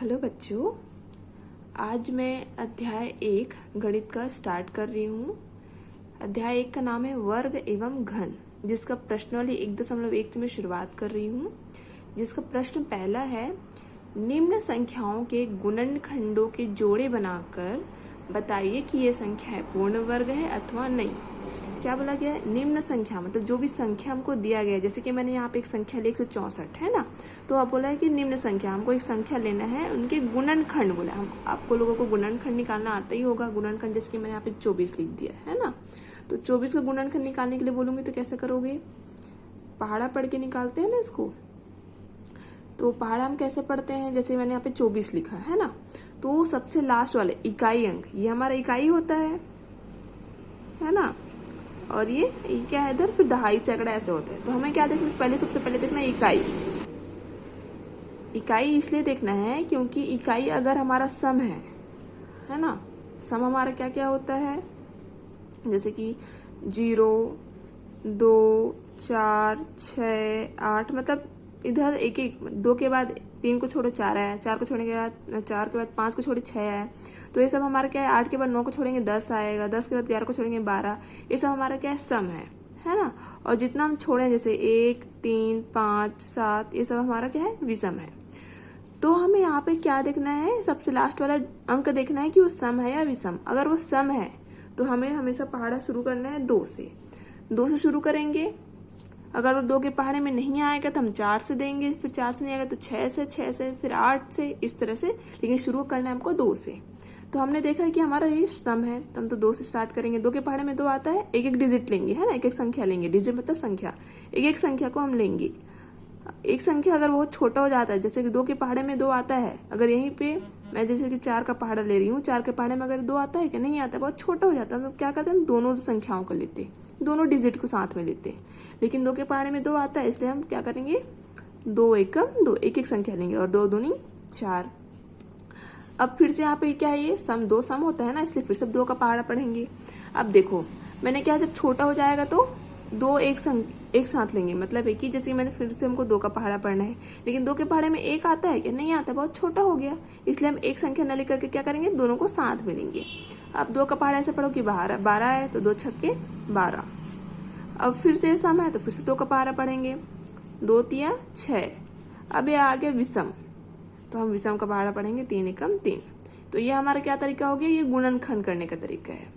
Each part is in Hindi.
हेलो बच्चों, आज मैं अध्याय 1 गणित का स्टार्ट कर रही हूँ। अध्याय 1 का नाम है वर्ग एवं घन, जिसका प्रश्नावली 1.1 से मैं शुरुआत कर रही हूँ। जिसका प्रश्न पहला है, निम्न संख्याओं के गुणनखंडों के जोड़े बनाकर बताइए कि ये संख्या पूर्ण वर्ग है अथवा नहीं। क्या बोला गया है? निम्न संख्या मतलब जो भी संख्या हमको दिया गया है, जैसे कि मैंने यहाँ पे एक संख्या ली 164 है ना, तो अब बोला है कि निम्न संख्या हमको एक संख्या लेना है, उनके गुणनखंड बोला। हम आपको लोगों को गुणनखंड निकालना आता ही होगा। गुणनखंड जैसे कि मैंने यहाँ पे 24 लिख दिया है ना, तो 24 का गुणनखंड निकालने के लिए बोलूंगी तो कैसे करोगे? पहाड़ा पढ़ के निकालते हैं ना इसको। तो पहाड़ा हम कैसे पढ़ते हैं? जैसे मैंने यहाँ पे 24 लिखा है ना, तो सबसे लास्ट वाले इकाई अंक, ये हमारा इकाई होता है ना, और ये क्या है इधर, फिर दहाई सैकड़ा ऐसे होता है। तो हमें क्या देखना, पहले सबसे पहले देखना है इकाई इसलिए देखना है क्योंकि इकाई अगर हमारा सम है ना, सम हमारा क्या क्या होता है, जैसे कि 0, 2, 4, 6, 8, मतलब इधर एक एक 2 के बाद 3 को छोड़ो 4 है, 4 को छोड़ने के बाद 4 के बाद 5 को छोड़े 6 है, तो ये सब हमारा क्या है, 8 के बाद 9 को छोड़ेंगे 10 आएगा, 10 के बाद 11 को छोड़ेंगे 12, ये सब हमारा क्या है, सम है ना। और जितना हम छोड़े जैसे 1, 3, 5, 7, ये सब हमारा क्या है, विषम है। तो हमें यहाँ पे क्या देखना है, सबसे लास्ट वाला अंक देखना है कि वो सम है या विषम। अगर वो सम है तो हमें हमेशा पहाड़ा शुरू करना है 2 से शुरू करेंगे। अगर वो 2 के पहाड़े में नहीं आएगा तो हम 4 से देंगे, फिर 4 से नहीं आएगा तो 6 से, फिर 8 से, इस तरह से। लेकिन शुरू करना है हमको 2 से। तो हमने देखा है कि हमारा ये सम है, तो हम तो 2 से स्टार्ट करेंगे। 2 के पहाड़े में 2 आता है, एक एक डिजिट लेंगे है ना, एक एक संख्या लेंगे। डिजिट मतलब संख्या, एक एक संख्या को हम लेंगे। एक संख्या अगर बहुत छोटा हो जाता है, जैसे कि 2 के पहाड़े में 2 आता है, अगर यहीं पे मैं जैसे कि 4 का पहाड़ा ले रही हूँ, 4 के पहाड़े में अगर 2 आता है कि नहीं आता है, बहुत छोटा हो जाता है, तो क्या करते हैं, दोनों संख्याओं को लेते हैं, दोनों डिजिट को साथ में लेते हैं। लेकिन 2 के पहाड़े में 2 आता है, इसलिए हम क्या करेंगे, 2 एकम 2, एक एक संख्या लेंगे, और 2 दूनी 4। अब फिर से यहाँ पे क्या है, ये सम 2 सम होता है ना, इसलिए फिर से 2 का पहाड़ा पढ़ेंगे। अब देखो मैंने क्या, जब छोटा हो जाएगा तो 2 एक साथ लेंगे, मतलब एक ही, जैसे मैंने फिर से हमको 2 का पहाड़ा पढ़ना है। लेकिन 2 के पहाड़े में 1 आता है क्या, नहीं आता, बहुत छोटा हो गया, इसलिए हम एक संख्या न लेकर के क्या करेंगे, दोनों को साथ में लेंगे। अब 2 का पहाड़ा ऐसे पढ़ो कि 12 है, तो 2 छक्के 12। अब फिर से सम है तो फिर से 2 का पहाड़ा पढ़ेंगे, 2 तिया 6। अब ये आ गया विषम, तो हम विषम का पहाड़ा पढ़ेंगे, 3 एकम 3। तो ये हमारा क्या तरीका हो गया, ये गुणनखंड करने का तरीका है।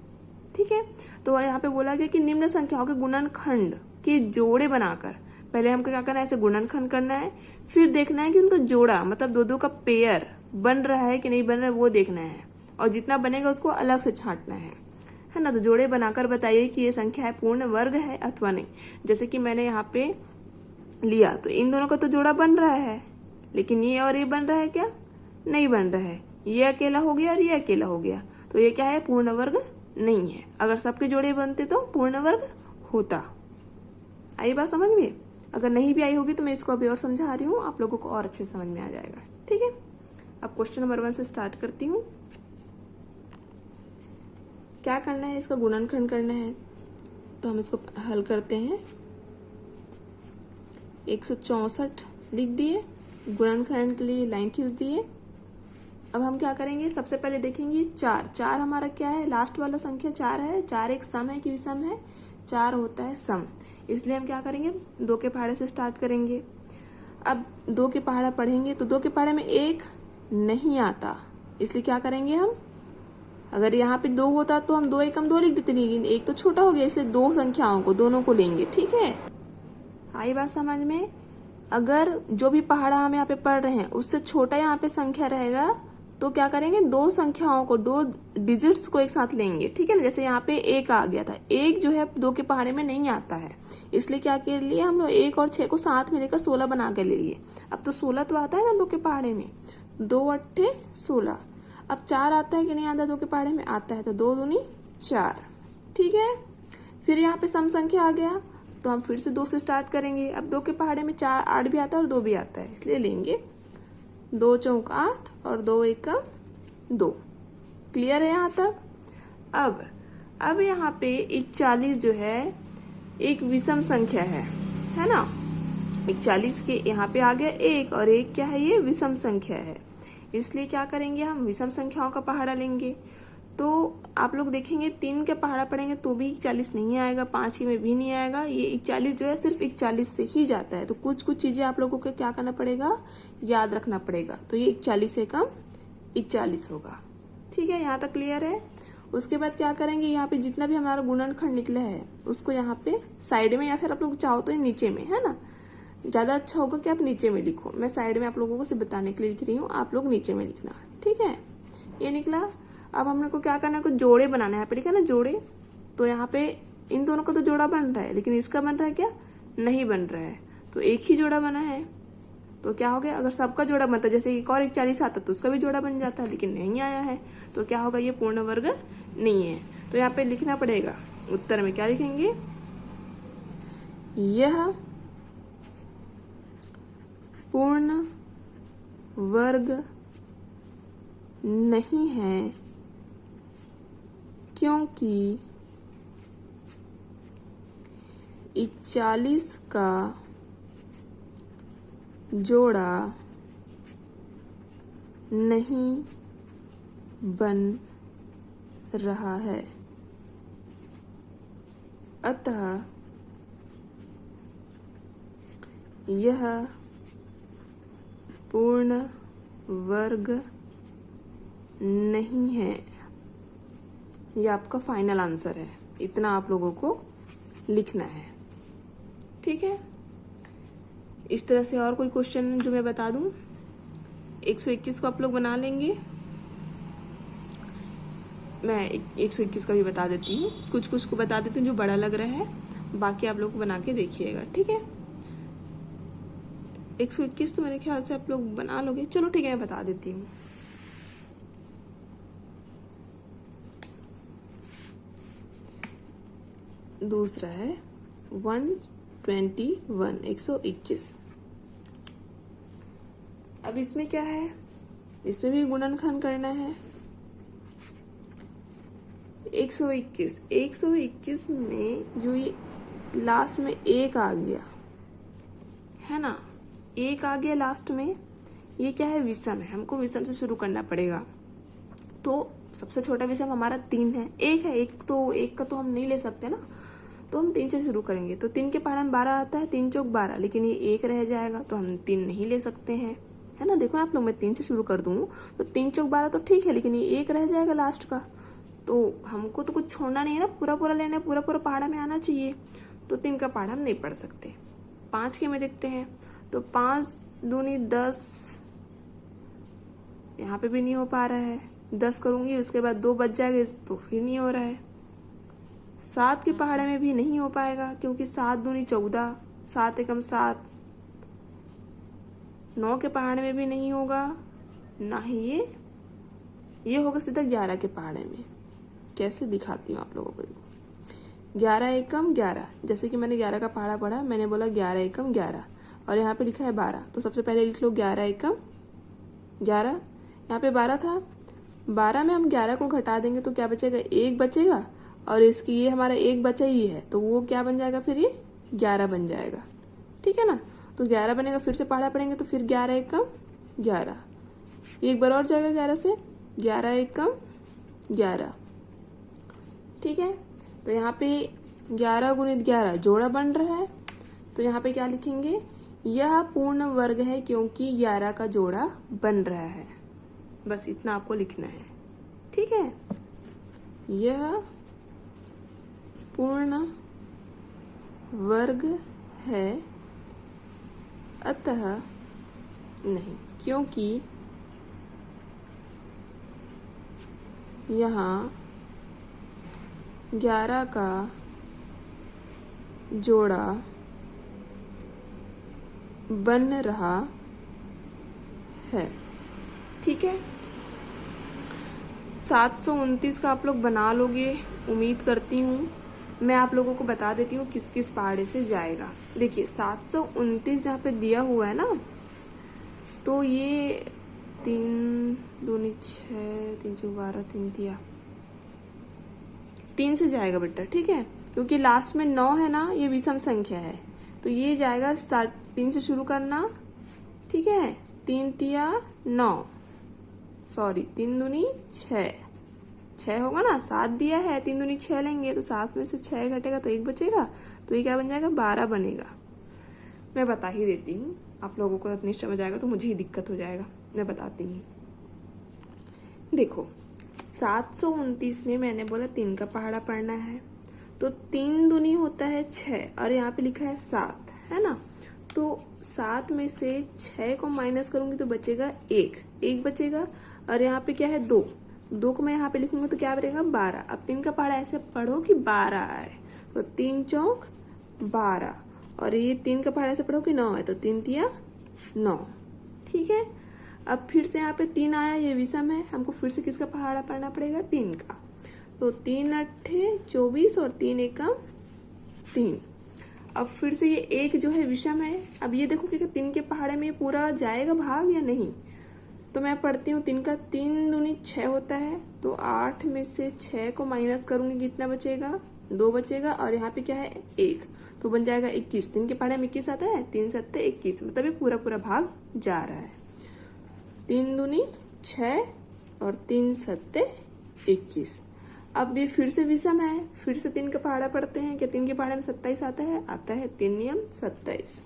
ठीक है, तो यहाँ पे बोला गया कि निम्न संख्याओं के गुणनखंड के जोड़े बनाकर, पहले हमको क्या करना है, ऐसे गुणनखंड करना है, फिर देखना है कि उनका जोड़ा मतलब 2-2 का पेयर बन रहा है कि नहीं बन रहा है, वो देखना है, और जितना बनेगा उसको अलग से छांटना है ना। तो जोड़े बनाकर बताइए कि ये संख्या पूर्ण वर्ग है अथवा नहीं। जैसे कि मैंने यहाँ पे लिया, तो इन दोनों का तो जोड़ा बन रहा है, लेकिन ये और ये बन रहा है क्या, नहीं बन रहा है। ये अकेला हो गया और ये अकेला हो गया, तो ये क्या है, पूर्ण वर्ग नहीं है। अगर सबके जोड़े बनते तो पूर्ण वर्ग होता। आई बात समझ में? अगर नहीं भी आई होगी तो मैं इसको अभी और समझा रही हूँ, आप लोगों को और अच्छे समझ में आ जाएगा। ठीक है, अब क्वेश्चन नंबर 1 से स्टार्ट करती हूँ। क्या करना है, इसका गुणनखंड करना है, तो हम इसको हल करते हैं। 164 लिख दिए, गुणनखंड के लिए लाइन खींच दिए। अब हम क्या करेंगे, सबसे पहले देखेंगे 4 हमारा क्या है, लास्ट वाला संख्या 4 है। 4 एक सम है कि विषम है, 4 होता है सम, इसलिए हम क्या करेंगे, 2 के पहाड़े से स्टार्ट करेंगे। अब 2 के पहाड़ा पढ़ेंगे तो 2 के पहाड़े में 1 नहीं आता, इसलिए क्या करेंगे हम, अगर यहाँ पे 2 होता तो हम 2 एकम 2 लिख देते, लेकिन 1 तो छोटा हो गया, इसलिए 2 संख्याओं को दोनों को लेंगे। ठीक है, आई बात समझ में? अगर जो भी पहाड़ा हम यहाँ पे पढ़ रहे हैं उससे छोटा यहाँ पे संख्या रहेगा तो क्या करेंगे, 2 संख्याओं को, 2 डिजिट्स को एक साथ लेंगे। ठीक है ना, जैसे यहाँ पे 1 आ गया था, 1 जो है 2 के पहाड़े में नहीं आता है, इसलिए क्या कर लिए हम लोग, 1 और 6 को साथ में लेकर 16 बना के ले लिए। अब तो 16 तो आता है ना 2 के पहाड़े में, 2 अट्ठे 16। अब 4 आता है कि नहीं आता, 2 के पहाड़े में आता है, तो 2 दूनी 4। ठीक है, फिर यहाँ पे सम संख्या आ गया, तो हम फिर से 2 से स्टार्ट करेंगे। अब 2 के पहाड़े में 4 8 भी आता है और 2 भी आता है, इसलिए लेंगे 2 चौक 8 और 2 एकम 2। क्लियर है यहाँ तक? अब यहाँ पे 41 जो है एक विषम संख्या है ना। 41 के यहाँ पे आ गया 1 और 1 क्या है, ये विषम संख्या है, इसलिए क्या करेंगे, हम विषम संख्याओं का पहाड़ा लेंगे। तो आप लोग देखेंगे 3 के पहाड़ा पढ़ेंगे तो भी 41 नहीं आएगा, 5 में भी नहीं आएगा। ये 41 जो है सिर्फ 41 से ही जाता है। तो कुछ कुछ चीजें आप लोगों को क्या करना पड़ेगा, याद रखना पड़ेगा। तो ये 41 से कम 41 होगा। ठीक है, यहाँ तक क्लियर है। उसके बाद क्या करेंगे, यहाँ पे जितना भी हमारा गुणनखंड निकला है उसको यहाँ पे साइड में, या फिर आप लोग चाहो तो नीचे में, है ना, ज्यादा अच्छा होगा कि आप नीचे में लिखो। मैं साइड में आप लोगों को सिर्फ बताने के लिए लिख रही हूँ, आप लोग नीचे में लिखना। ठीक है, ये निकला। अब हमने को क्या करना है, कुछ जोड़े बनाना है। यहाँ पे लिखा है ना जोड़े, तो यहाँ पे इन दोनों का तो जोड़ा बन रहा है, लेकिन इसका बन रहा है क्या, नहीं बन रहा है। तो एक ही जोड़ा बना है, तो क्या हो गया, अगर सबका जोड़ा बनता, जैसे एक और 41 आता तो उसका भी जोड़ा बन जाता है, लेकिन नहीं आया है, तो क्या होगा, ये पूर्ण वर्ग नहीं है। तो यहाँ पे लिखना पड़ेगा, उत्तर में क्या लिखेंगे, यह पूर्ण वर्ग नहीं है क्योंकि 41 का जोड़ा नहीं बन रहा है, अतः यह पूर्ण वर्ग नहीं है। ये आपका फाइनल आंसर है, इतना आप लोगों को लिखना है। ठीक है, इस तरह से और कोई क्वेश्चन जो मैं बता दूं, 121 को आप लोग बना लेंगे। मैं 121 का भी बता देती हूँ, कुछ कुछ को बता देती हूँ जो बड़ा लग रहा है, बाकी आप लोग को बना के देखिएगा। ठीक है, 121 तो मेरे ख्याल से आप लोग बना लोगे। चलो ठीक है, मैं बता देती हूँ। दूसरा है 121, 121। अब इसमें क्या है, इसमें भी गुणनखंड करना है। 121 में जो ये लास्ट में एक आ गया है ना, एक आ गया लास्ट में, ये क्या है, विषम है। हमको विषम से शुरू करना पड़ेगा। तो सबसे छोटा विषम हमारा 3 है, एक है, एक का तो हम नहीं ले सकते ना, तो हम 3 से शुरू करेंगे। तो 3 के पहाड़े में 12 आता है, 3 चौक 12, लेकिन ये एक रह जाएगा, तो हम 3 नहीं ले सकते हैं, है ना। देखो ना आप लोग, मैं 3 से शुरू कर दूँ तो 3 चौक 12 तो ठीक है, लेकिन ये एक रह जाएगा लास्ट का, तो हमको तो कुछ छोड़ना नहीं है ना, पूरा पूरा लेना है, पूरा पूरा पहाड़ा में आना चाहिए। तो 3 का पहाड़ा हम नहीं पढ़ सकते। 5 के में देखते हैं, तो 5 दूनी 10, यहाँ पे भी नहीं हो पा रहा है। 10 करूंगी, उसके बाद 2 बच जाएंगे, तो फिर नहीं हो रहा है। 7 के पहाड़े में भी नहीं हो पाएगा, क्योंकि 7 दूनी 14, 7 एकम 7। 9 के पहाड़े में भी नहीं होगा, ना ही ये होगा सीधा 11 के पहाड़े में। कैसे दिखाती हूँ आप लोगों को, 11 एकम 11, जैसे कि मैंने 11 का पहाड़ा पढ़ा, मैंने बोला 11 एकम 11, और यहाँ पे लिखा है 12, तो सबसे पहले लिख लो 11 एकम 11। यहाँ पे 12 था, 12 में हम 11 को घटा देंगे तो क्या बचेगा, 1 बचेगा, और इसकी ये हमारा 1 बचा ही है, तो वो क्या बन जाएगा, फिर ये 11 बन जाएगा। ठीक है ना, तो 11 बनेगा, फिर से पहाड़ा पढ़ेंगे तो फिर 11 एकम 11, एक बार और जाएगा 11 से, 11 एकम 11। ठीक है, तो यहाँ पे 11 गुणित 11 जोड़ा बन रहा है, तो यहाँ पे क्या लिखेंगे, यह पूर्ण वर्ग है क्योंकि 11 का जोड़ा बन रहा है। बस इतना आपको लिखना है। ठीक है, यह पूर्ण वर्ग है, अतः नहीं, क्योंकि यहाँ 11 का जोड़ा बन रहा है। ठीक है, 729 का आप लोग बना लोगे, उम्मीद करती हूँ। मैं आप लोगों को बता देती हूँ किस किस पहाड़े से जाएगा। देखिए 729 जहाँ पे दिया हुआ है ना, तो ये 3 दूनी 6, 3 चौक 12, 3 दिया, 3 से जाएगा बेटा। ठीक है, क्योंकि लास्ट में 9 है ना, ये विषम संख्या है, तो ये जाएगा स्टार्ट 3 से शुरू करना। ठीक है, 3 तिया 9, सॉरी 3 दूनी 6, 6 होगा ना, 7 दिया है, 3 दूनी 6 लेंगे तो 7 में से 6 घटेगा तो 1 बचेगा, तो ये क्या बन जाएगा 12 बनेगा। मैं बता ही देती हूँ, आप लोगों को अपनी समझ आएगा तो मुझे ही दिक्कत हो जाएगा। मैं बताती हूँ, देखो 729 में मैंने बोला 3 का पहाड़ा पढ़ना है, तो 3 दूनी होता है 6 और यहाँ पे लिखा है 7, है ना। तो 7 में से 6 को माइनस करूंगी तो बचेगा 1 बचेगा, और यहाँ पे क्या है 2 को मैं यहाँ पे लिखूंगा तो क्या बनेगा 12। अब 3 का पहाड़ा ऐसे पढ़ो कि 12 आए, तो 3 चौक 12, और ये 3 का पहाड़ा ऐसे पढ़ो कि 9 है, तो 3 तिया 9, ठीक है। अब फिर से यहाँ पे 3 आया, ये विषम है, हमको फिर से किसका पहाड़ा पढ़ना पड़ेगा 3 का, तो 3 अट्ठे 24 और 3 एकम 3। अब फिर से ये 1 जो है विषम है, अब ये देखो कि 3 के पहाड़े में ये पूरा जाएगा भाग या नहीं, तो मैं पढ़ती हूँ 3 का 3 दूनी 6 होता है, तो 8 में से 6 को माइनस करूंगी कितना बचेगा 2 बचेगा, और यहाँ पे क्या है 1, तो बन जाएगा 21। 3 के पहाड़े में 21 आता है, 3 सत्ते 21, मतलब ये पूरा पूरा भाग जा रहा है। 3 दूनी 6 और 3 सत्ते 21। अब ये फिर से विषम है, फिर से 3 का पहाड़ा पढ़ते हैं कि 3 के पहाड़े में 27 आता है 3 नियम 27,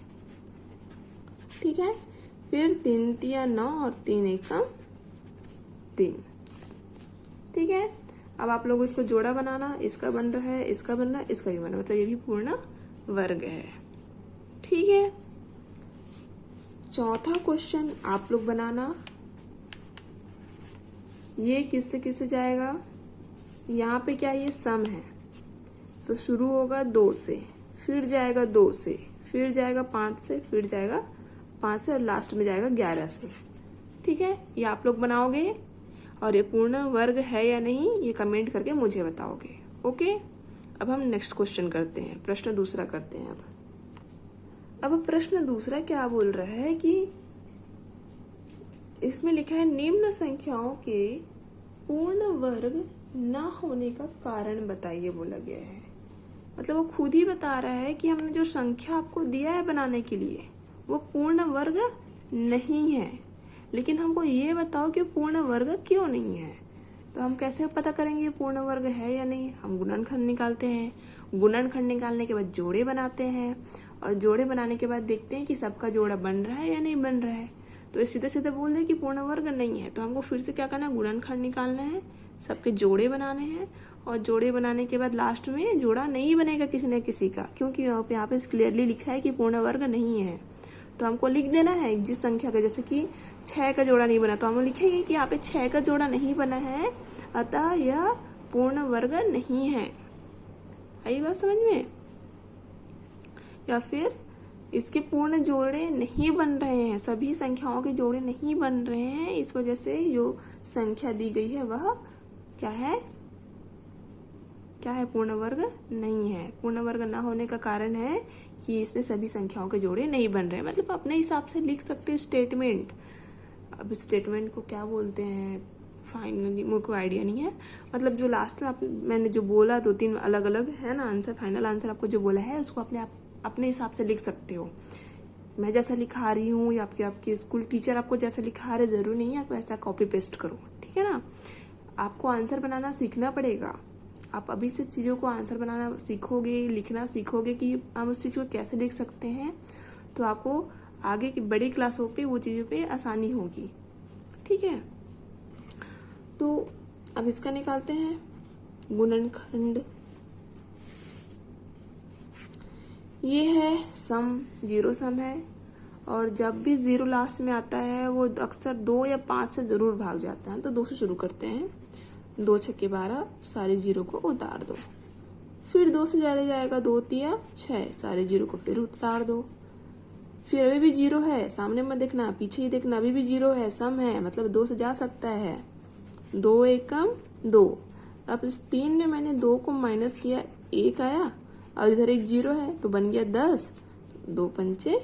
ठीक है। फिर 3 तिया 9 और 3 एकम 3, ठीक है। अब आप लोग इसको जोड़ा बनाना, इसका बन रहा है, इसका बन रहा है, इसका भी बन रहा है, मतलब ये भी पूर्ण वर्ग है, ठीक है। चौथा क्वेश्चन आप लोग बनाना, ये किससे किससे जाएगा, यहाँ पे क्या ये सम है, तो शुरू होगा 2 से, फिर जाएगा 2 से, फिर जाएगा 5 से, फिर जाएगा 5 से, और लास्ट में जाएगा 11 से, ठीक है। ये आप लोग बनाओगे, और ये पूर्ण वर्ग है या नहीं ये कमेंट करके मुझे बताओगे, ओके। अब हम नेक्स्ट क्वेश्चन करते हैं, प्रश्न दूसरा करते हैं। अब प्रश्न दूसरा क्या बोल रहा है कि इसमें लिखा है निम्न संख्याओं के पूर्ण वर्ग न होने का कारण बताइए बोला गया है। मतलब वो खुद ही बता रहा है कि हमने जो संख्या आपको दिया है बनाने के लिए वो पूर्ण वर्ग नहीं है, लेकिन हमको ये बताओ कि पूर्ण वर्ग क्यों नहीं है। तो हम कैसे पता करेंगे ये पूर्ण वर्ग है या नहीं, हम गुणनखंड निकालते हैं, गुणनखंड निकालने के बाद जोड़े बनाते हैं, और जोड़े बनाने के बाद देखते हैं कि सबका जोड़ा बन रहा है या नहीं बन रहा है। तो सीधे सीधे बोल दे कि पूर्ण वर्ग नहीं है, तो हमको फिर से क्या करना है, गुणनखंड निकालना है, सबके जोड़े बनाने हैं, और जोड़े बनाने के बाद लास्ट में जोड़ा नहीं बनेगा किसी न किसी का, क्योंकि यहाँ पे क्लियरली लिखा है कि पूर्ण वर्ग नहीं है। तो हमको लिख देना है जिस संख्या का, जैसे कि 6 का जोड़ा नहीं बना तो हम लिखेंगे कि यहाँ पे 6 का जोड़ा नहीं बना है, अतः यह पूर्ण वर्ग नहीं है। आई बात समझ में। या फिर इसके पूर्ण जोड़े नहीं बन रहे हैं, सभी संख्याओं के जोड़े नहीं बन रहे हैं, इस वजह से जो संख्या दी गई है वह क्या है, क्या है, पूर्ण वर्ग नहीं है। पूर्ण वर्ग ना होने का कारण है कि इसमें सभी संख्याओं के जोड़े नहीं बन रहे हैं। मतलब अपने हिसाब से लिख सकते हो स्टेटमेंट। अब स्टेटमेंट को क्या बोलते हैं फाइनली मुझे कोई आइडिया नहीं है। मतलब जो लास्ट में मैंने जो बोला 2-3 अलग अलग है ना आंसर, फाइनल आंसर आपको जो बोला है उसको अपने हिसाब से लिख सकते हो। मैं जैसा लिखा रही हूँ या आपके स्कूल टीचर आपको जैसा लिखा रहे जरूरी नहीं है आपको ऐसा कॉपी पेस्ट करो, ठीक है ना। आपको आंसर बनाना सीखना पड़ेगा। आप अभी से चीज़ों को आंसर बनाना सीखोगे, लिखना सीखोगे कि हम उस चीज़ को कैसे लिख सकते हैं, तो आपको आगे की बड़ी क्लासों पे वो चीज़ों पे आसानी होगी, ठीक है। तो अब इसका निकालते हैं गुणनखंड। ये है सम, 0 सम है, और जब भी 0 लास्ट में आता है वो अक्सर 2 या 5 से जरूर भाग जाता है। तो 2 से शुरू करते हैं, 2 छक्के 12, सारे 0 को उतार दो। फिर 2 से ज्यादा जाएगा, 2 तिया 6, सारे 0 को फिर उतार दो। फिर अभी भी 0 है, सामने मत देखना पीछे ही देखना, अभी भी 0 है, सम है, मतलब 2 से जा सकता है। 2 एकम 2। अब इस 3 में मैंने 2 को माइनस किया, 1 आया, और इधर एक 0 है तो बन गया 10, 2 पंचे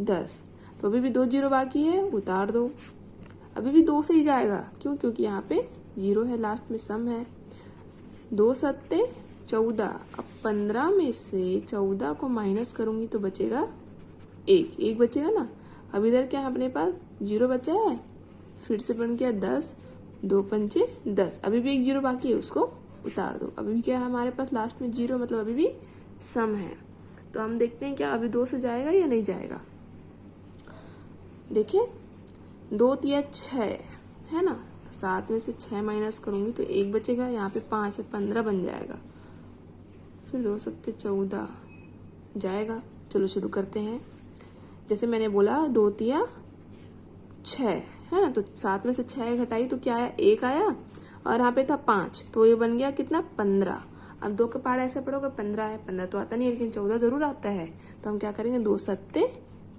10। तो अभी भी 2 0 बाकी है, उतार दो। अभी भी 2 से ही जाएगा, क्यों, क्योंकि यहाँ पे 0 है, लास्ट में सम है। 2 सत्ते 14। अब 15 में से 14 को माइनस करूंगी तो बचेगा 1 बचेगा ना। अब इधर क्या है अपने पास 0 बचा है, फिर से बन गया 10, 2 पंचे 10। अभी भी एक जीरो बाकी है, उसको उतार दो। अभी भी क्या है हमारे पास लास्ट में जीरो, मतलब अभी भी सम है। तो हम देखते हैं क्या अभी 2 से जाएगा या नहीं जाएगा। देखिए 2 तिया 6 है ना, 7 में से 6 माइनस करूंगी तो 1 बचेगा। यहाँ पे 5 है, 15 बन जाएगा। फिर 2 सत्ते 14 जाएगा। चलो शुरू करते हैं। जैसे मैंने बोला 2 तिया 6 है ना, तो 7 में से 6 घटाई तो क्या आया, 1 आया। और यहाँ पे था 5, तो ये बन गया कितना, 15। अब 2 के पहाड़ ऐसे पढ़ोगे 15 है, 15 तो आता नहीं है, लेकिन 14 जरूर आता है। तो हम क्या करेंगे, 2 सत्ते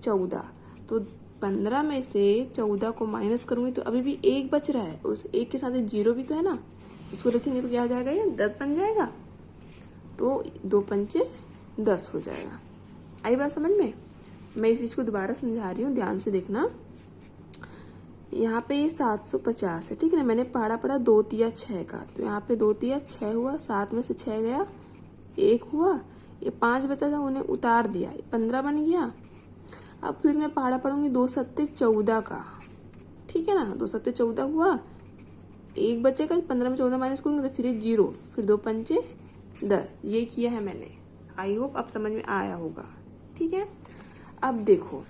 14। तो 15 में से 14 को माइनस करूंगी तो अभी भी 1 बच रहा है। उस 1 के साथ 0 भी तो है ना, इसको लिखेंगे तो क्या हो जाएगा, ये 10 बन जाएगा। तो 2 पंचे 10 हो जाएगा। आई बात समझ में। मैं इस चीज को दोबारा समझा रही हूँ, ध्यान से देखना। यहाँ पे 750 है, ठीक है ना। मैंने पहाड़ा पढ़ा 2 तिया 6 का, तो यहाँ पे 2 तिया 6 हुआ, 7 में से 6 गया, 1 हुआ, ये 5 बचा था, उन्हें उतार दिया, 15 बन गया। अब फिर मैं पहाड़ा पढ़ूंगी 2 सत्ते 14 का, ठीक है ना। 2 सत्ते 14 हुआ, 1 बचेगा, 15 में 14 माइनस करूंगी तो फिर 0, फिर 2 पंचे 10। ये किया है मैंने। आई होप अब समझ में आया होगा, ठीक है। अब देखो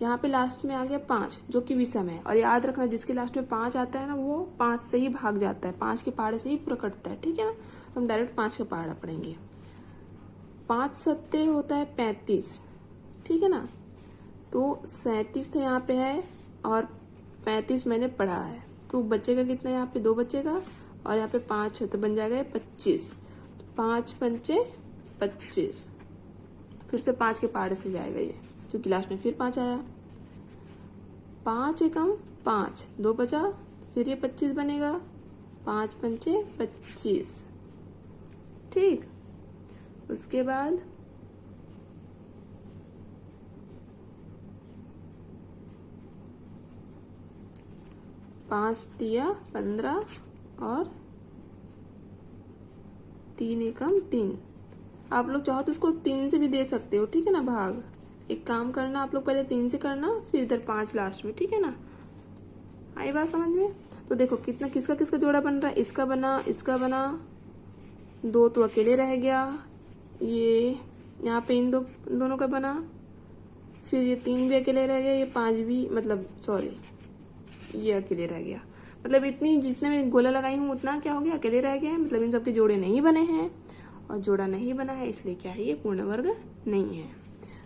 यहाँ पे लास्ट में आ गया 5, जो कि विषम है। और याद रखना जिसके लास्ट में 5 आता है ना, वो 5 से ही भाग जाता है, 5 के पहाड़े से ही पूरा कटता है, ठीक है ना। तो हम डायरेक्ट 5 का पहाड़ा पढ़ेंगे। 5 सत्ते होता है 35, ठीक है ना। तो 37 तो यहाँ पे है और 35 मैंने पढ़ा है, तो बचेगा कितना, यहाँ पे 2 बचेगा और यहाँ पे 5 है, तो बन जाएगा 25। 5 पंचे 25। फिर से 5 के पहाड़े से जाएगा ये, क्योंकि लास्ट में फिर 5 आया। 5 एकम 5, 2 बचा, फिर ये 25 बनेगा। 5 पंचे 25, ठीक। उसके बाद 5 तिया 15 और 3 एकम 3। आप लोग चाहो तो इसको 3 से भी दे सकते हो, ठीक है ना भाग। एक काम करना, आप लोग पहले 3 से करना, फिर इधर 5 लास्ट में, ठीक है ना। आई बात समझ में। तो देखो कितना किसका किसका जोड़ा बन रहा है, इसका बना, इसका बना, 2 तो अकेले रह गया। ये यहाँ पे इन दोनों का बना, फिर ये 3 भी अकेले रह गया, ये 5 भी, मतलब सॉरी ये अकेले रह गया। मतलब इतनी जितने में गोला लगाई हूँ उतना क्या हो गया, अकेले रह गए। मतलब इन सबके जोड़े नहीं बने हैं, और जोड़ा नहीं बना है इसलिए क्या है, ये पूर्ण वर्ग नहीं है।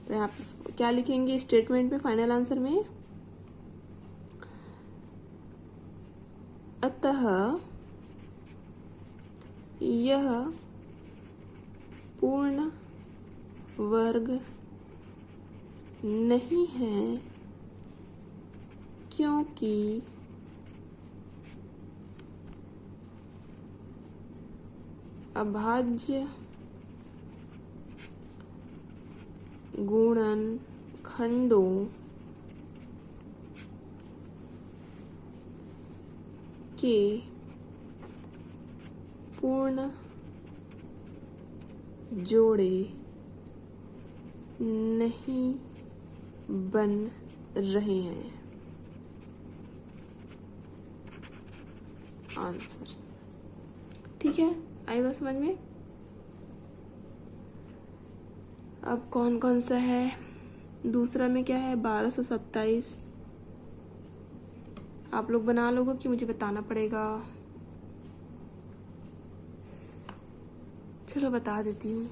तो यहाँ पे क्या लिखेंगे स्टेटमेंट में, फाइनल आंसर में, अतः यह पूर्ण वर्ग नहीं है, क्योंकि अभाज्य गुणन खंडों के पूर्ण जोड़े नहीं बन रहे हैं। आंसर, ठीक है। आई बात समझ में। अब कौन कौन सा है, दूसरा में क्या है, 1227। आप लोग बना लोगे कि मुझे बताना पड़ेगा। चलो बता देती हूँ।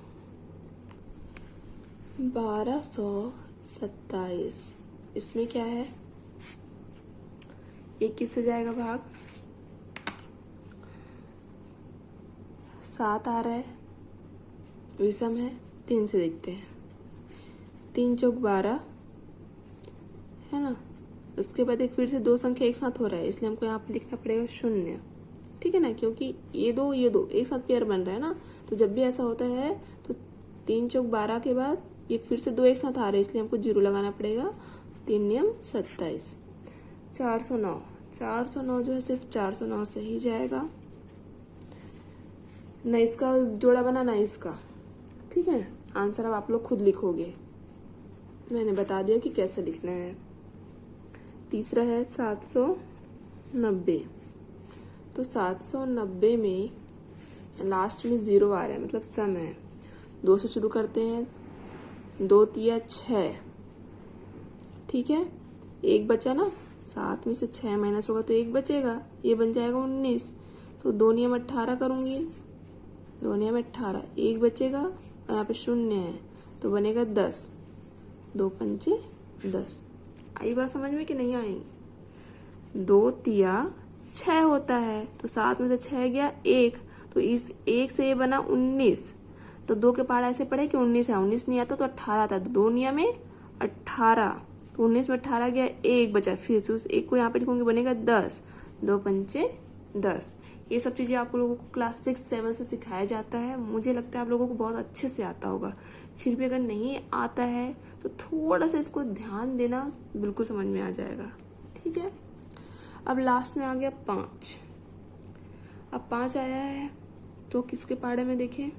1227 इसमें क्या है, एक किससे जाएगा भाग, 7 आ रहा है, विषम है, 3 से देखते हैं। 3 चौक 12 है ना। उसके बाद एक फिर से 2 संख्या एक साथ हो रहा है, इसलिए हमको यहाँ पे लिखना पड़ेगा 0, ठीक है ना। क्योंकि ये दो एक साथ पेयर बन रहा है ना, तो जब भी ऐसा होता है तो 3 चौक 12 के बाद ये फिर से 2 एक साथ आ रहे हैं, इसलिए हमको 0 लगाना पड़ेगा। 3 नियम 27। 409 जो है सिर्फ 409 से ही जाएगा, न इसका जोड़ा बना ना इसका, ठीक है। आंसर अब आप लोग खुद लिखोगे, मैंने बता दिया कि कैसे लिखना है। तीसरा है 700 90। तो 790 में लास्ट में 0 आ रहा है, मतलब सम है। 2 से शुरू करते हैं। 2 तिया 6, ठीक है। 1 बचा ना, 7 में से 6 माइनस होगा तो 1 बचेगा, ये बन जाएगा 19। तो 2 नियम 18 करूंगी, 2 नियम 18, 1 बचेगा और यहाँ पे 0 है तो बनेगा 10। 2 पंचे 10। आई बात समझ में कि नहीं आई? 2 तिया 6 होता है, तो 7 में से 6 गया 1, तो इस 1 से ये बना 19। तो 2 के पहाड़ ऐसे पड़े कि 19 है, 19 नहीं आता तो 18 आता है, तो 2 नियम में 18, तो 19 में 18 गया, 1 बचा, फिर से उस 1 को यहाँ पे लिखूंगी, बनेगा 10। 2 पंचे 10। ये सब चीजें आप लोगों को क्लास 6-7 से सिखाया जाता है। मुझे लगता है आप लोगों को बहुत अच्छे से आता होगा। फिर भी अगर नहीं आता है तो थोड़ा सा इसको ध्यान देना, बिल्कुल समझ में आ जाएगा, ठीक है। अब लास्ट में आ गया 5। अब 5 आया है तो किसके पहाड़े में देखें?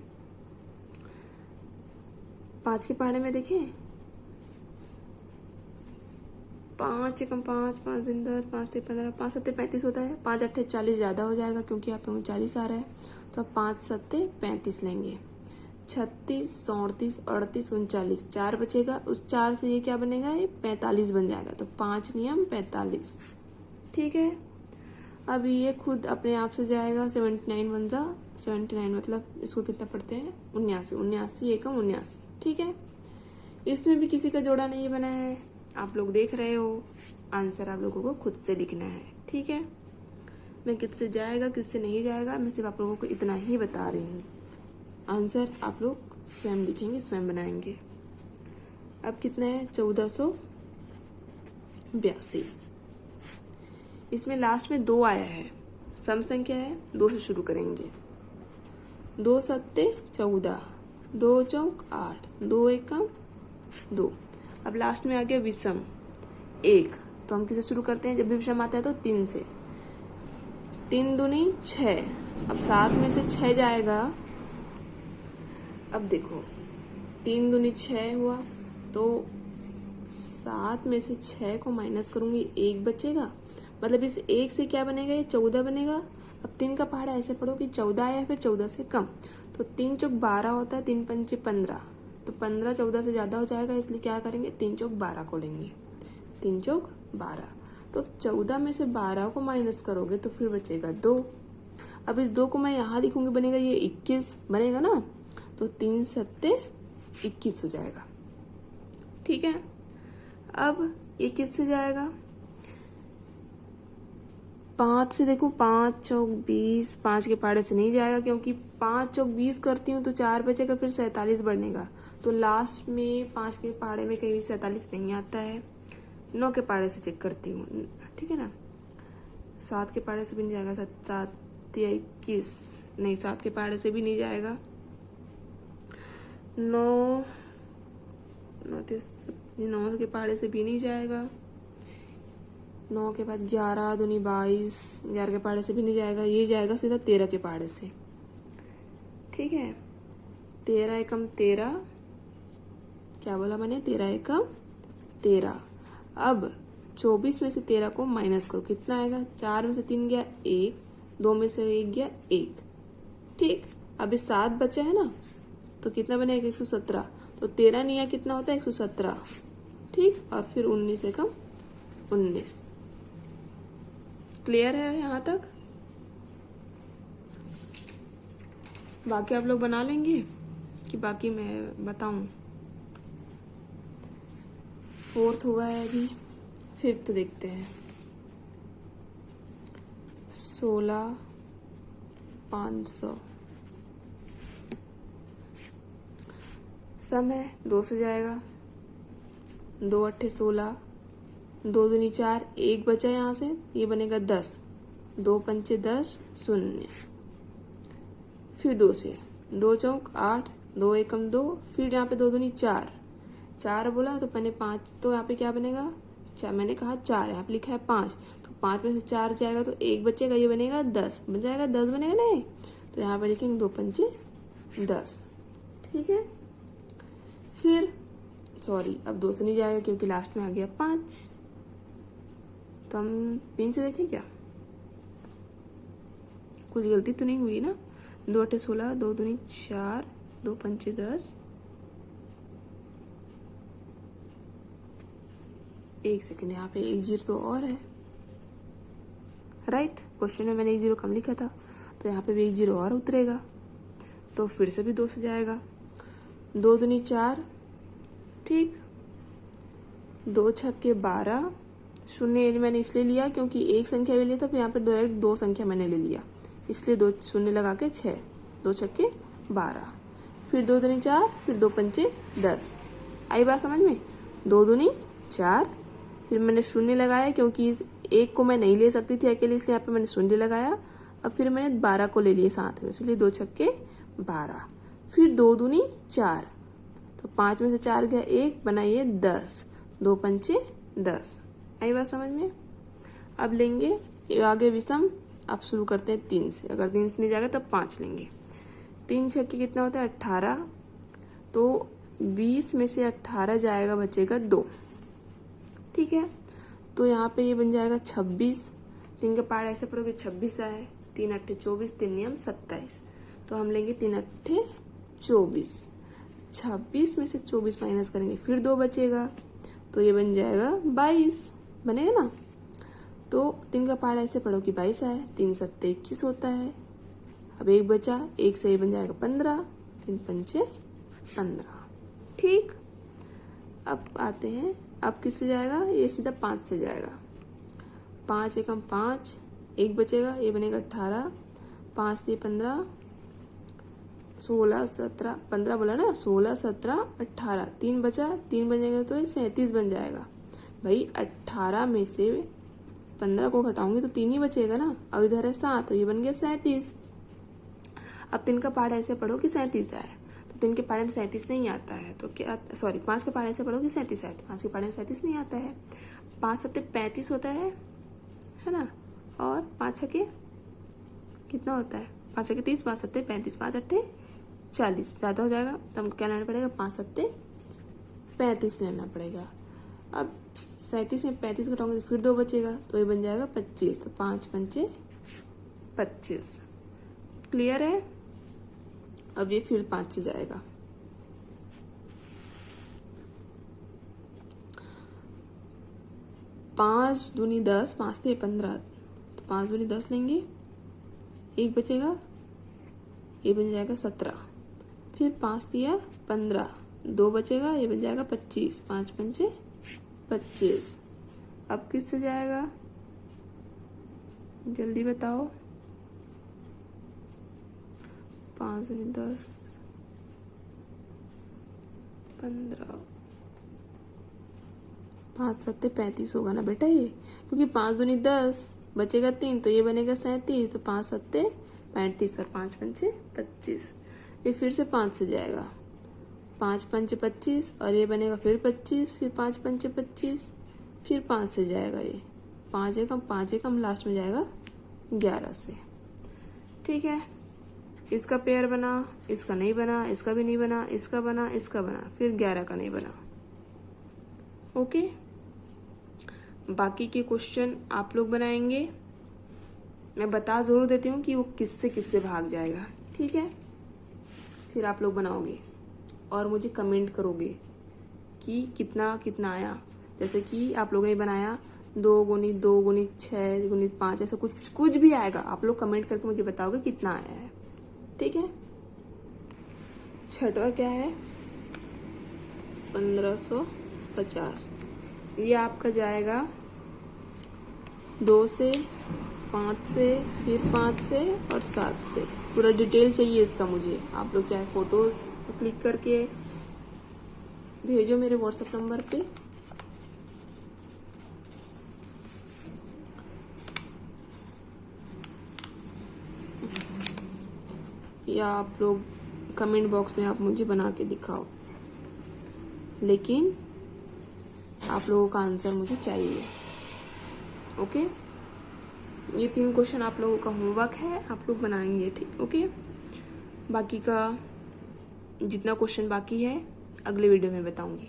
5 के पहाड़े में देखें। 5 एकम 5, 5 दिन 10, 5 से 15, 5 सत्ते 35 होता है। 5 अट्ठे 40 ज्यादा हो जाएगा क्योंकि यहाँ पे 39 आ रहा है, तो अब 5 सत्ते 35 लेंगे। 36, 37, 38, 39, 4 बचेगा, उस 4 से ये क्या बनेगा, ये 45 बन जाएगा, तो 5 नियम 45, ठीक है। अब ये खुद अपने आप से जाएगा, 79 बन जा, 79 मतलब इसको कितना पढ़ते हैं, 79, 79 एकम 79, ठीक है। इसमें भी किसी का जोड़ा नहीं बना है, आप लोग देख रहे हो। आंसर आप लोगों को खुद से लिखना है, ठीक है। मैं किससे जाएगा किससे नहीं जाएगा, मैं सिर्फ आप लोगों को इतना ही बता रही हूँ। आंसर आप लोग स्वयं लिखेंगे, स्वयं बनाएंगे। अब कितना है, 1482। इसमें लास्ट में 2 आया है, सम संख्या है, 2 से शुरू करेंगे। 2 सत्ते 14, 2 चौक 8, 2 एकम 2। अब लास्ट में आ गया विषम 1, तो हम किसे शुरू करते हैं, जब भी विषम आता है तो 3 से। 3 दूनी 6, अब 7 में से 6 जाएगा। अब देखो 3 दूनी 6 हुआ, तो 7 में से 6 को माइनस करूंगी, 1 बचेगा, मतलब इस 1 से क्या बनेगा, ये 14 बनेगा। अब 3 का पहाड़ा ऐसे पढ़ो कि 14 आया फिर 14 से कम, तो 3 चौक 12 होता है, 3 पंचे 15, तो 15 14 से ज्यादा हो जाएगा, इसलिए क्या करेंगे, 3 चौक 12 को लेंगे। 3 चौक 12, तो 14 में से 12 को माइनस करोगे तो फिर बचेगा 2। अब इस 2 को मैं यहाँ लिखूंगी, बनेगा ये 21 बनेगा ना, तो 3 सत्ते 21 हो जाएगा, ठीक है। अब ये किससे जाएगा, 5 से देखो, 5 चौक 20, 5 के पहाड़े से नहीं जाएगा क्योंकि 5 चौक 20 करती हूँ तो 4 बचेगा, फिर 47 बढ़नेगा, तो लास्ट में 5 के पहाड़े में कहीं भी 47 नहीं आता है। 9 के पहाड़े से चेक करती हूँ, ठीक है ना। 7 के पहाड़े से भी नहीं जाएगा, 7 या 21 नहीं, 7 के पहाड़े से भी नहीं जाएगा। 9 के पहाड़े से भी नहीं जाएगा। 9 के बाद 11 दूनी 22, 11 के पहाड़े से भी नहीं जाएगा, ये जाएगा सीधा 13 के पहाड़े से, ठीक है। 13 एकम 13, क्या बोला मैंने, 13 एकम 13। अब 24 में से 13 को माइनस करो, कितना आएगा, 4 में से 3 गया 1, 2 में से 1 गया 1, ठीक। अब 7 बचा है ना, तो कितना बनेगा, 117, तो 13 निया कितना होता है, 117, ठीक। और फिर 19 एकम 19। क्लियर है यहाँ तक? बाकी आप लोग बना लेंगे कि बाकी मैं बताऊं? 4th हुआ है अभी, 5th देखते हैं। 16,500 सम है, 2 से जाएगा। 2 अट्ठे 16, 2 दूनी 4, 1 बचा यहाँ से, ये बनेगा 10, 2 पंचे 10, 0, फिर 2 से, 2 चौक 8, 2 एकम 2, फिर यहाँ पे 2 दूनी 4, 4 बोला तो मैंने 5, तो यहाँ पे क्या बनेगा, मैंने कहा 4, यहाँ पे लिखा है 5, तो 5 में से 4 जाएगा तो 1 बचेगा, ये बनेगा 10 बन जाएगा, 10 बनेगा नहीं, तो यहाँ पे लिखेंगे 2 पंचे 10, ठीक है। फिर सॉरी, अब 2 से नहीं जाएगा क्योंकि लास्ट में आ गया 5, तो हम 3 से देखें क्या, कुछ गलती तो नहीं हुई ना? 2 8 16, 2 दूनी 4, 2 पंचे 10। एक सेकंड, यहाँ पे एक जीरो तो और है, राइट? क्वेश्चन में मैंने एक जीरो कम लिखा था, तो यहाँ पे भी एक जीरो और उतरेगा, तो फिर से भी 2 से जाएगा। 2 दूनी 4, ठीक। 2 छक्के 12। शून्य मैंने इसलिए लिया क्योंकि एक संख्या भी लिया था, फिर यहाँ पे डायरेक्ट 2 संख्या मैंने ले लिया, इसलिए 2 शून्य लगा के 6। 2 छक्के 12, फिर 2 दूनी 4, फिर 2 पंचे 10। आई बात समझ में? 2 दूनी 4, फिर मैंने शून्य लगाया क्योंकि इस एक को मैं नहीं ले सकती थी अकेले, इसलिए यहाँ पे मैंने शून्य लगाया। अब फिर मैंने 12 को ले लिए साथ में, इसलिए 2 छक्के 12, फिर 2 दूनी 4, तो 5 में से 4 गया 1, बनाइए 10। 2 पंचे 10। आई बात समझ में? अब लेंगे आगे विषम। अब शुरू करते हैं 3 से, अगर 3 से नहीं जाएगा तब 5 लेंगे। 3 छक्के कितना होता है? 18, तो 20 में से 18 जाएगा, बचेगा 2, ठीक है। तो यहाँ पे ये बन जाएगा 26। 3 का पार्ट ऐसे पढ़ोगे 26 आए, 3 अट्ठे 24, 3 नियम 27, तो हम लेंगे 3 अट्ठे 24। 26 में से 24 माइनस करेंगे, फिर 2 बचेगा, तो ये बन जाएगा 22, बनेगा ना? तो 3 का पार्ट ऐसे पढ़ो कि 22 आए, 3 सत्ते 21 होता है। अब 1 बचा, 1 से ये बन जाएगा 15, 3 पंचे 15, ठीक। अब आते हैं, अब किससे जाएगा? ये सीधा 5 से जाएगा। 5 एकम 5, 1 बचेगा, ये बनेगा 18, 5 से 15, 16 17, 15 बोला ना, 16 17 18, 3 बचा, 3 बनेगा तो ये 37 बन जाएगा। भाई 18 में से 15 को घटाऊंगी तो 3 ही बचेगा ना। अब इधर है 7, तो ये बन गया 37। अब 3 का पार्ट ऐसे पढ़ो कि 37 आए, तो 3 के पार्ट में 37 नहीं आता है, तो क्या, सॉरी 5 के पार्ट ऐसे पढ़ो कि 37 आए, तो 5 के पार्ट में 37 नहीं आता है। 5 सत्ते 35 होता है ना? और 5 छक्के कितना होता है? 5 छक्के 30, 5 सत्ते 35, 5 अट्ठे 40, ज़्यादा हो जाएगा, तो हमको क्या लेना पड़ेगा? 5 सत्ते 35 लेना पड़ेगा। अब 37 में 35 घटाऊंगे तो फिर 2 बचेगा, तो ये बन जाएगा 25, तो 5 पंचे 25। क्लियर है? अब ये फिर 5 से जाएगा। पाँच दूनी 10, 5 से 15, तो 5 दूनी 10 लेंगे, 1 बचेगा, ये बन जाएगा 17, फिर 5 दिया 15, 2 बचेगा, ये बन जाएगा 25, 5 पंचे 25। अब किससे जाएगा? जल्दी बताओ। 5 दूनी 10, 15, 5 सत्ते 35 होगा ना बेटा ये, क्योंकि 5 दूनी 10, बचेगा 3, तो ये बनेगा 37, तो 5 सत्ते 35 और 5 पंचे 25। ये फिर से 5 से जाएगा, 5 पंचे 25, और ये बनेगा फिर 25, फिर 5 पंचे 25, फिर 5 से जाएगा, ये 5 एकम लास्ट में जाएगा 11 से, ठीक है। इसका पेयर बना, इसका नहीं बना, इसका भी नहीं बना, इसका बना, इसका बना, फिर 11 का नहीं बना। ओके, बाकी के क्वेश्चन आप लोग बनाएंगे। मैं बता जरूर देती हूँ कि वो किससे किससे भाग जाएगा, ठीक है। फिर आप लोग बनाओगे और मुझे कमेंट करोगे कि कितना कितना आया। जैसे कि आप लोगों ने बनाया 2 गुनी 2 गुनी 6 गुनी 5, ऐसा कुछ भी आएगा, आप लोग कमेंट करके मुझे बताओगे कितना आया है, ठीक है। छठवा क्या है? 1550। ये आपका जाएगा 2 से, 5 से, फिर 5 से और 7 से। पूरा डिटेल चाहिए इसका मुझे। आप लोग चाहे फोटोज क्लिक करके भेजो मेरे व्हाट्सएप नंबर पे, या आप लोग कमेंट बॉक्स में आप मुझे बना के दिखाओ, लेकिन आप लोगों का आंसर मुझे चाहिए। ओके, ये 3 क्वेश्चन आप लोगों का होमवर्क है, आप लोग बनाएंगे, ठीक। ओके, बाकी का जितना क्वेश्चन बाकी है अगले वीडियो में बताऊंगी।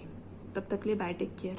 तब तक के लिए बाय, टेक केयर।